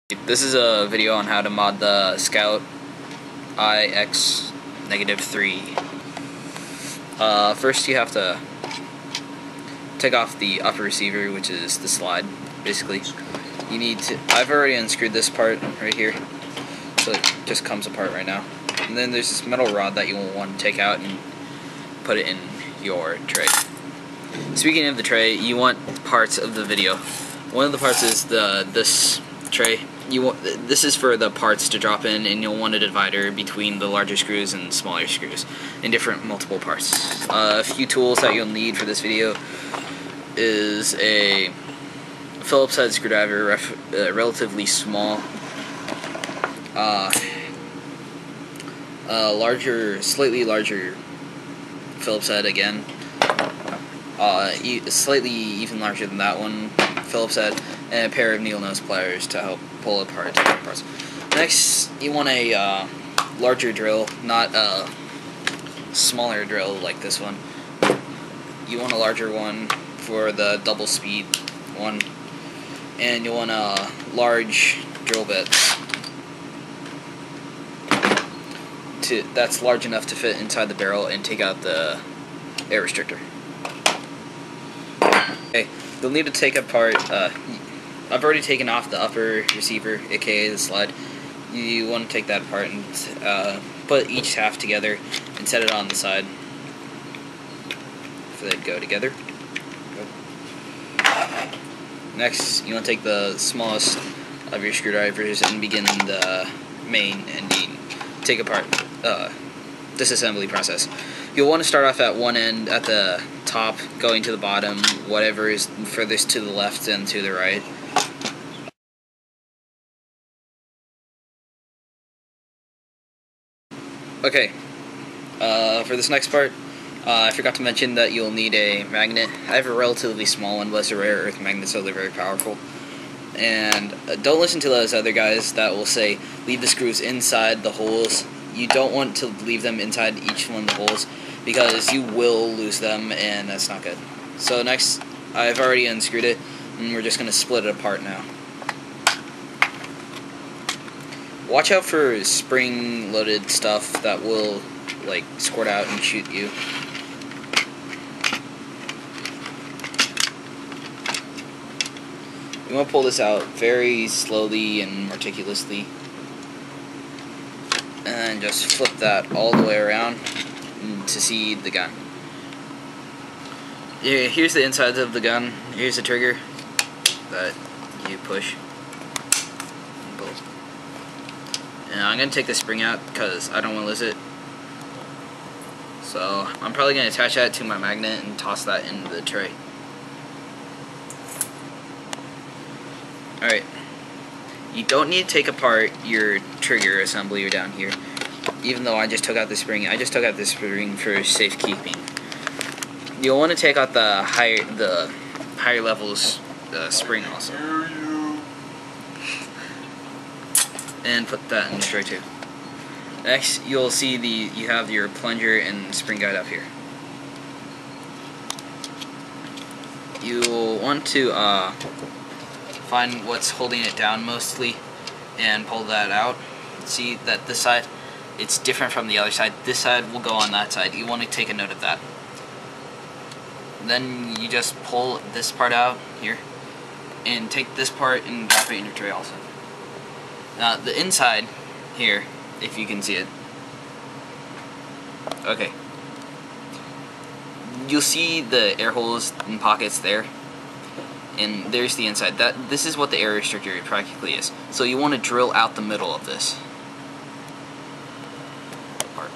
This is a video on how to mod the Scout IX-3. First you have to take off the upper receiver, which is the slide, basically. You need to, I've already unscrewed this part right here, so it just comes apart right now. And then there's this metal rod that you will want to take out and put it in your tray. Speaking of the tray, you want parts of the video. One of the parts is this tray. This is for the parts to drop in, and you'll want a divider between the larger screws and smaller screws in different multiple parts. A few tools that you'll need for this video is a Phillips head screwdriver, relatively small, slightly larger Phillips head again, slightly even larger than that one Phillips head, and a pair of needle nose pliers to help pull apart different parts. Next, you want a larger drill, not a smaller drill like this one. You want a larger one for the double speed one, and you want a large drill bit that's large enough to fit inside the barrel and take out the air restrictor. Okay, you'll need to take apart. I've already taken off the upper receiver, aka the slide. You want to take that apart and put each half together and set it on the side so they go together. Next, you want to take the smallest of your screwdrivers and begin the main ending take apart disassembly process. You'll want to start off at one end at the top, going to the bottom, whatever is furthest to the left and to the right. Okay, for this next part, I forgot to mention that you'll need a magnet. I have a relatively small one, but it's a rare earth magnet, so they're very powerful. And don't listen to those other guys that will say, leave the screws inside the holes. You don't want to leave them inside each one of the holes, because you will lose them, and that's not good. So next, I've already unscrewed it, and we're just going to split it apart now. Watch out for spring-loaded stuff that will, like, squirt out and shoot you. You want to pull this out very slowly and meticulously, and just flip that all the way around to see the gun. Yeah, here's the inside of the gun. Here's the trigger that you push and pull. And I'm going to take the spring out because I don't want to lose it. So I'm probably going to attach that to my magnet and toss that into the tray. Alright. You don't need to take apart your trigger assembly down here. Even though I just took out the spring, I just took out the spring for safekeeping. You'll want to take out the higher levels spring also, and put that in the tray too. Next, you'll see you have your plunger and spring guide up here. You'll want to find what's holding it down mostly and pull that out. See that this side, it's different from the other side. This side will go on that side. You want to take a note of that. Then you just pull this part out here and take this part and drop it in your tray also. Now the inside here, if you can see it. Okay. You'll see the air holes and pockets there. And there's the inside. This is what the air restrictor practically is. So you want to drill out the middle of this part.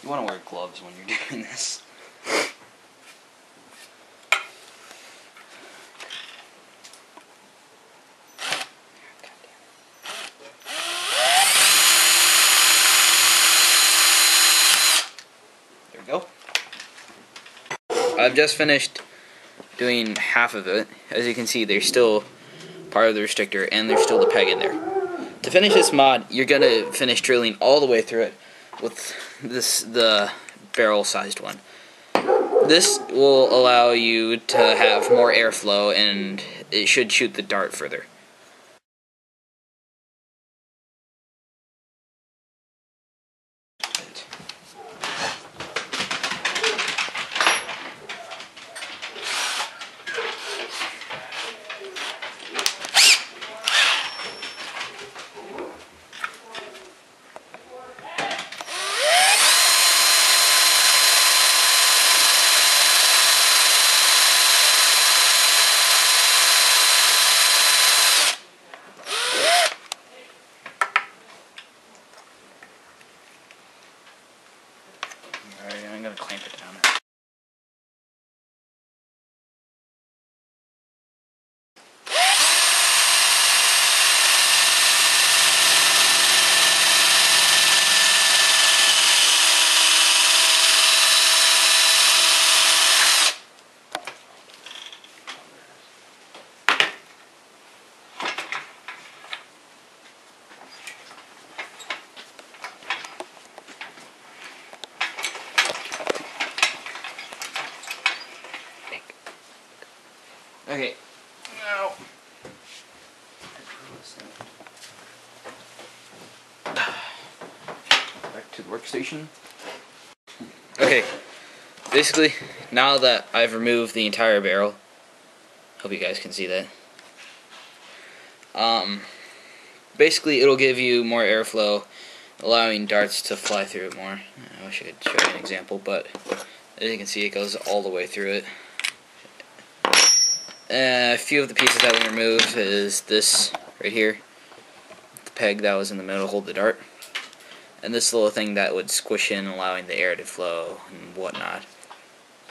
You want to wear gloves when you're doing this. There we go. I've just finished doing half of it. As you can see, there's still part of the restrictor and there's still the peg in there. To finish this mod, you're gonna finish drilling all the way through it with the barrel sized one. This will allow you to have more airflow and it should shoot the dart further. Alright, I'm gonna clamp it down. Okay, now back to the workstation. Okay, basically, now that I've removed the entire barrel, hope you guys can see that. Basically, it'll give you more airflow, allowing darts to fly through it more. I wish I could show you an example, but as you can see, it goes all the way through it. A few of the pieces that we removed is this right here, the peg that was in the middle to hold the dart, and this little thing that would squish in, allowing the air to flow and whatnot.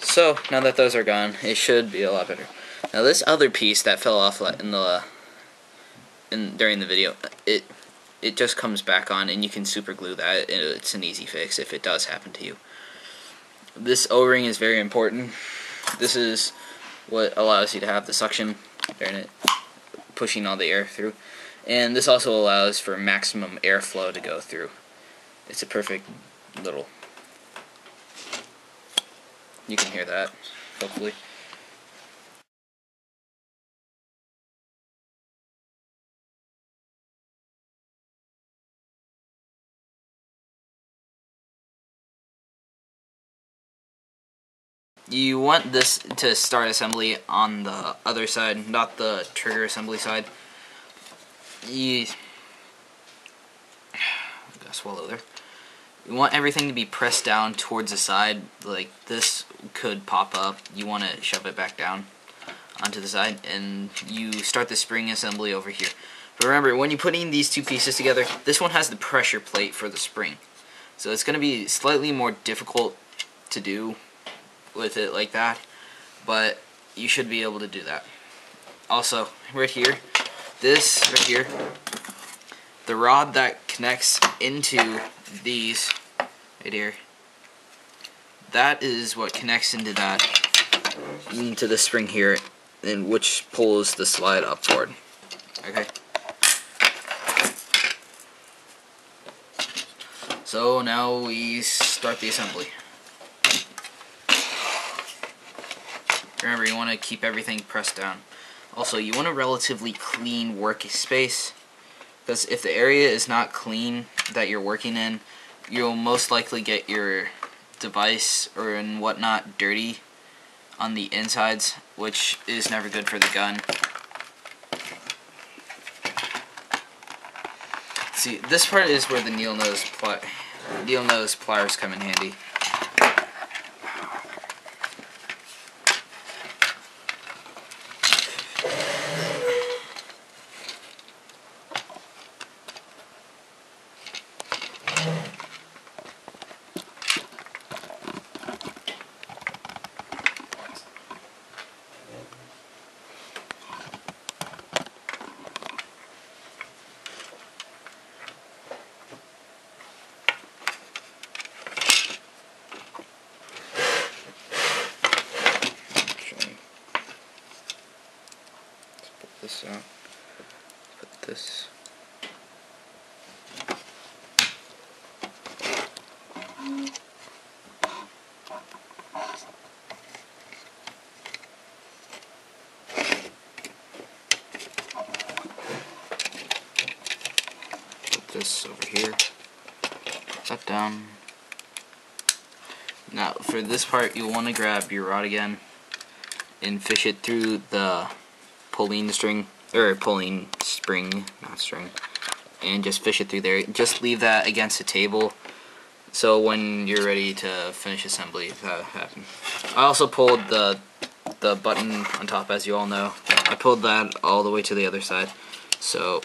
So now that those are gone, it should be a lot better. Now this other piece that fell off during the video, it just comes back on, and you can super glue that. It's an easy fix if it does happen to you. This O-ring is very important. This is what allows you to have the suction during it, pushing all the air through, and this also allows for maximum airflow to go through. It's a perfect little, you can hear that, hopefully. You want this to start assembly on the other side, not the trigger assembly side. I gotta swallow there. You want everything to be pressed down towards the side, like this could pop up. You want to shove it back down onto the side, and you start the spring assembly over here. But remember, when you're putting these two pieces together, this one has the pressure plate for the spring. So it's going to be slightly more difficult to do with it like that, but you should be able to do that. Also, right here, this right here, the rod that connects into these right here, that is what connects into the spring here, and which pulls the slide upward. Okay. So now we start the assembly. Remember, you want to keep everything pressed down. Also, you want a relatively clean workspace, because if the area is not clean that you're working in, you'll most likely get your device or and whatnot dirty on the insides, which is never good for the gun. See, this part is where the needle nose pliers come in handy. this out. Put this. Put this over here. Put that down. Now, for this part, you'll want to grab your rod again and fish it through the pulling string, or pulling spring, not string, and just fish it through there. Just leave that against the table, so when you're ready to finish assembly, that happen. I also pulled the button on top, as you all know. I pulled that all the way to the other side, so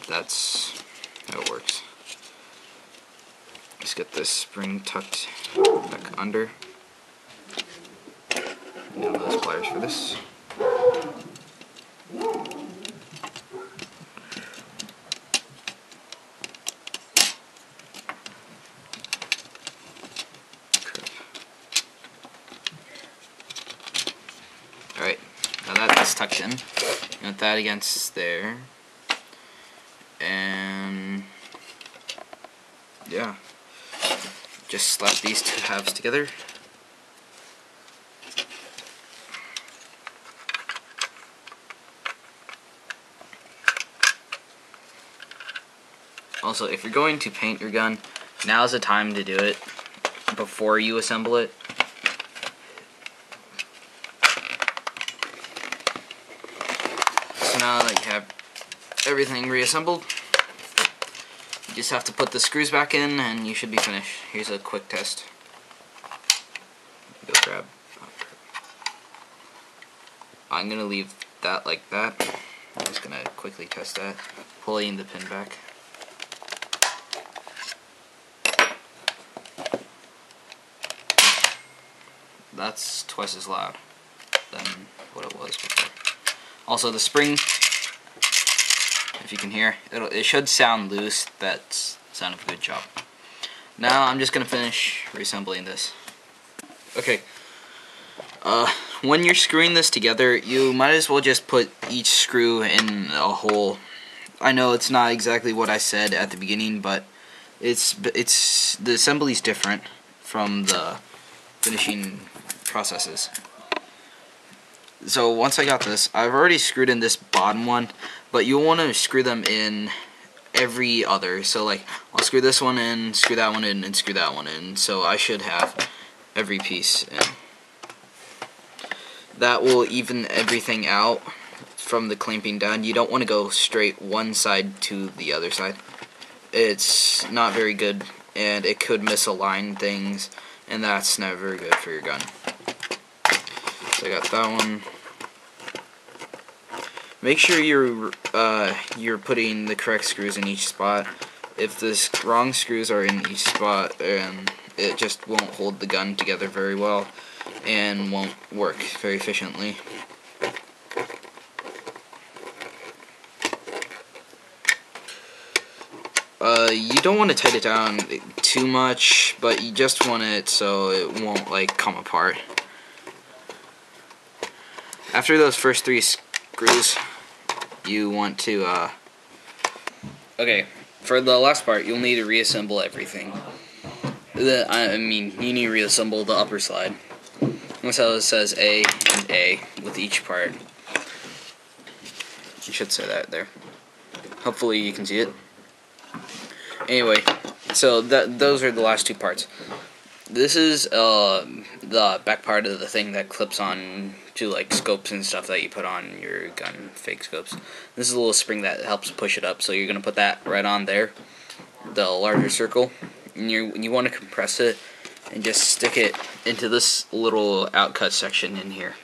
that's how it works. Just get this spring tucked back under. Now those pliers for this. Alright, now that's tucked in. Put that against there. And yeah. Just slap these two halves together. Also, if you're going to paint your gun, now's the time to do it before you assemble it. So now that you have everything reassembled, you just have to put the screws back in and you should be finished. Here's a quick test. Go grab. I'm going to leave that like that. I'm just going to quickly test that. Pulling the pin back. That's twice as loud than what it was before. Also, the spring, if you can hear, it should sound loose. That's sounded a good job. Now I'm just gonna finish reassembling this. Okay. When you're screwing this together, you might as well just put each screw in a hole. I know it's not exactly what I said at the beginning, but it's the assembly's different from the finishing processes. So once I got this, I've already screwed in this bottom one, but you'll want to screw them in every other. So like, I'll screw this one in, screw that one in, and screw that one in. So I should have every piece in. That will even everything out from the clamping down. You don't want to go straight one side to the other side. It's not very good, and it could misalign things, and that's never good for your gun. So I got that one. Make sure you're putting the correct screws in each spot. If the wrong screws are in each spot, it just won't hold the gun together very well and won't work very efficiently. You don't want to tighten it down too much, but you just want it so it won't like come apart. After those first three screws, you want to okay, for the last part, you'll need to reassemble everything. I mean, you need to reassemble the upper slide. That's how it says A and A with each part. You should say that there. Hopefully you can see it. Anyway, so those are the last two parts. This is the back part of the thing that clips on to like scopes and stuff that you put on your gun, fake scopes. This is a little spring that helps push it up, so you're gonna put that right on there, the larger circle, and you want to compress it and just stick it into this little outcut section in here,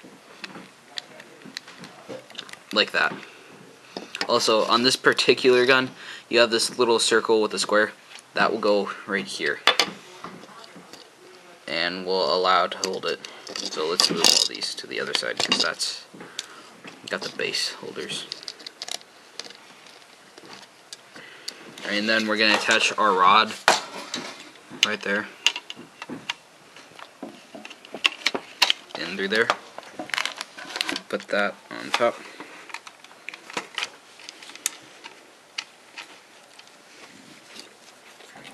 like that. Also, on this particular gun, you have this little circle with a square that will go right here and will allow to hold it. So let's move all these to the other side, because that's got the base holders. And then we're going to attach our rod right there, in through there. Put that on top.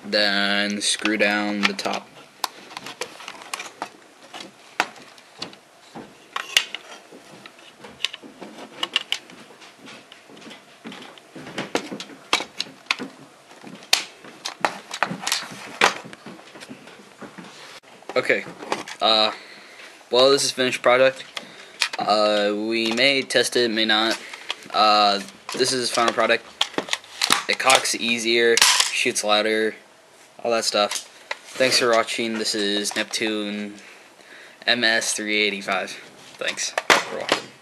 Then screw down the top. Okay, well, this is finished product. We may test it, may not. This is final product. It cocks easier, shoots louder, all that stuff. Thanks for watching. This is Neptune MS385. Thanks for watching.